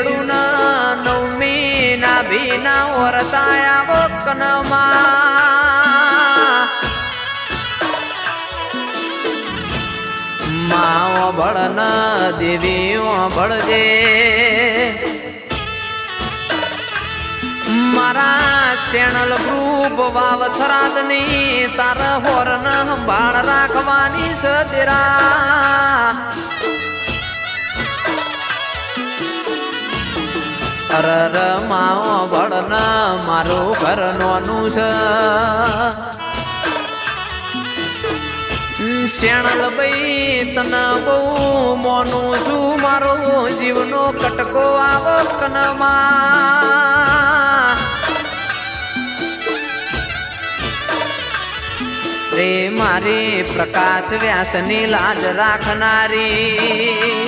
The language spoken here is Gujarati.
વેળું નવમી ના ભીના ઓરતાયા વકનમાં માઓ ભળન દેવી ભળજે મારા શેણલ ગ્રુપ વાવ થરાદની તાર હોરન સંભાળ રાખવાની સદેરા અરર માઓ ભળન મારું ઘર નોનું છે શેણલ ભાઈ તને બહુ મોનું છું મારો જીવનો કટકો આવકનમાં રે મારી પ્રકાશ વ્યાસની લાજ રાખનારી